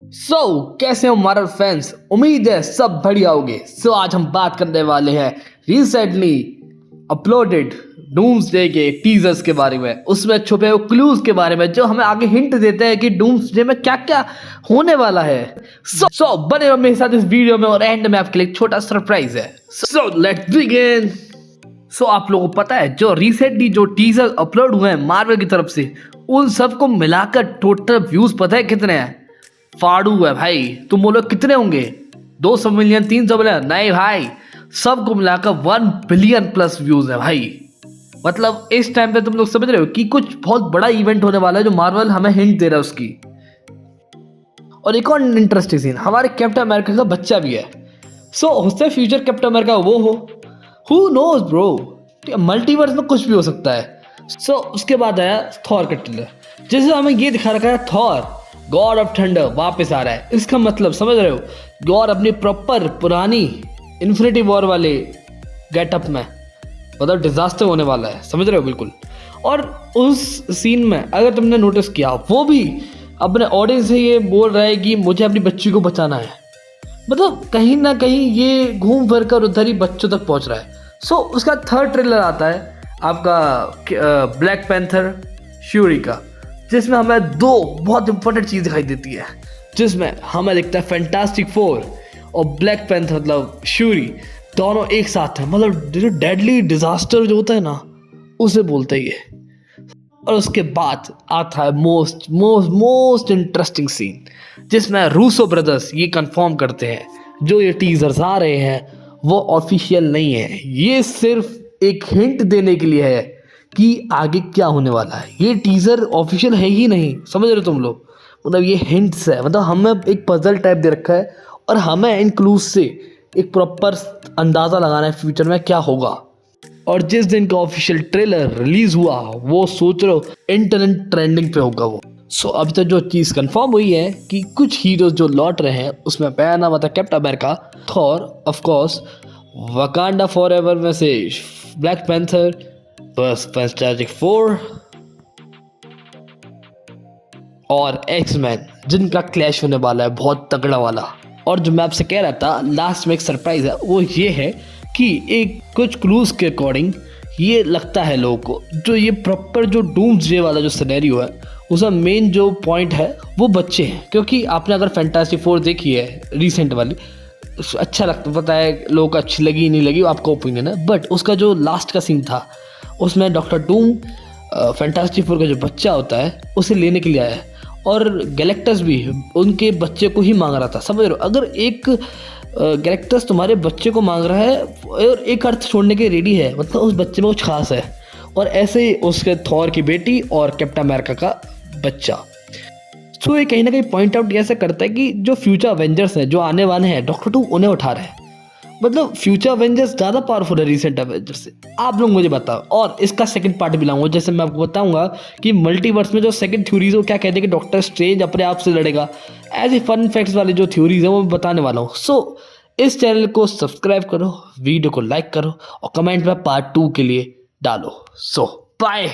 कैसे हो Marvel fans. उम्मीद है सब बढ़िया होगे। आज हम बात करने वाले हैं रिसेंटली अपलोडेड डूम्सडे के टीजर्स के बारे में, उसमें छुपे हुए क्लूज के बारे में जो हमें आगे हिंट देते हैं कि डूम्सडे में क्या क्या होने वाला है। बने रहो मेरे साथ इस वीडियो में और एंड में आपके लिए एक छोटा सरप्राइज है। Let's begin. आप लोगों को पता है जो रिसेंटली जो टीजर अपलोड हुए हैं मार्वल की तरफ से, उन सबको मिलाकर टोटल व्यूज पता है कितने हैं? फाड़ू है भाई। तुम बोलो कितने होंगे? 200 मिलियन, 300 मिलियन? नहीं भाई, सबको मिलाकर 1 बिलियन प्लस व्यूज है भाई। मतलब इस टाइम पे तुम लोग समझ रहे हो कि कुछ बहुत बड़ा इवेंट होने वाला है जो मार्वल हमें हिंट दे रहा है उसकी। और एक और इंटरेस्टिंग सीन, हमारे कैप्टन अमेरिका का बच्चा भी है। हो सकता है फ्यूचर कैप्टन अमेरिका वो हो, हु नोज ब्रो। मल्टीवर्स में कुछ भी हो सकता है। उसके बाद आया थॉर का ट्रेलर, जैसे हमें ये दिखा रखा है थॉर गॉड ऑफ थंडर वापस आ रहा है। इसका मतलब समझ रहे हो, गॉड अपनी प्रॉपर पुरानी इन्फिनिटी वॉर वाले गेटअप में, मतलब डिजास्टर होने वाला है, समझ रहे हो बिल्कुल। और उस सीन में अगर तुमने नोटिस किया, वो भी अपने ऑडियंस से ये बोल रहा है कि मुझे अपनी बच्ची को बचाना है। मतलब कहीं ना कहीं ये घूम फिर कर उधर ही बच्चों तक पहुंच रहा है। उसका थर्ड ट्रेलर आता है आपका ब्लैक पैंथर श्यूरी का, जिसमें हमें दो बहुत इंपॉर्टेंट चीज़ दिखाई देती है, जिसमें हमें दिखता है फैंटास्टिक फोर और ब्लैक पैंथर मतलब श्यूरी दोनों एक साथ हैं। मतलब डेडली डिजास्टर जो होता है ना, उसे बोलते ही है। और उसके बाद आता है most most most interesting scene, जिसमें रूसो ब्रदर्स ये कंफर्म करते हैं जो ये टीजर्स आ रहे हैं वो ऑफिशियल नहीं है, ये सिर्फ एक हिंट देने के लिए है कि आगे क्या होने वाला है। ये टीजर ऑफिशियल है ही नहीं, समझ रहे हो तुम लोग। मतलब ये हिंट्स है, मतलब हमें एक पजल टाइप दे रखा है और हमें इन क्लूज से एक प्रॉपर अंदाज़ा लगाना है फ्यूचर में क्या होगा। और जिस दिन का ऑफिशियल ट्रेलर रिलीज हुआ वो सोच रहे हो इंटरनेट ट्रेंडिंग पे होगा वो। अभी तक जो चीज़ कंफर्म हुई है कि कुछ हीरोज जो लौट रहे हैं, उसमें पहला नाम आता है captain America, Thor of course, Wakanda forever में से ब्लैक पैंथर, बस फैंटास्टिक फोर और एक्समैन, जिनका क्लैश होने वाला है बहुत तगड़ा वाला। और जो मैं आपसे कह रहा था लास्ट में एक सरप्राइज है, वो ये है कि एक कुछ क्लूज के अकॉर्डिंग ये लगता है लोगों को जो ये प्रॉपर जो डूम्सडे वाला जो सिनेरियो है उसका मेन जो पॉइंट है वो बच्चे हैं। क्योंकि आपने अगर फैंटास्टिक फोर देखी है रिसेंट वाली, अच्छा लगता, पता है लोगों को अच्छी लगी नहीं लगी आपका ओपिनियन है, बट उसका जो लास्ट का सीन था उसमें डॉक्टर डूम फैंटास्टिक फोर का जो बच्चा होता है उसे लेने के लिए आया है और गैलेक्टस भी उनके बच्चे को ही मांग रहा था। समझ रहे हो, अगर एक गैलेक्टस तुम्हारे बच्चे को मांग रहा है और एक अर्थ छोड़ने के रेडी है, मतलब उस बच्चे में कुछ खास है। और ऐसे ही उसके थॉर की बेटी और कैप्टन अमेरिका का बच्चा। ये कहीं ना कहीं पॉइंट आउट ऐसा करता है कि जो फ्यूचर अवेंजर्स हैं जो आने वाले हैं, डॉक्टर डूम उन्हें उठा रहे हैं। मतलब फ्यूचर अवेंजर्स ज़्यादा पावरफुल है रिसेंट अवेंजर्स से। आप लोग मुझे बताओ, और इसका सेकंड पार्ट भी लाऊंगा, जैसे मैं आपको बताऊंगा कि मल्टीवर्स में जो सेकंड थ्योरीज वो क्या कहते हैं कि डॉक्टर स्ट्रेंज अपने आप से लड़ेगा। ऐसे फन फैक्ट्स वाली जो थ्योरीज है वो मैं बताने वाला हूँ। इस चैनल को सब्सक्राइब करो, वीडियो को लाइक करो और कमेंट में पार्ट 2 के लिए डालो। बाय।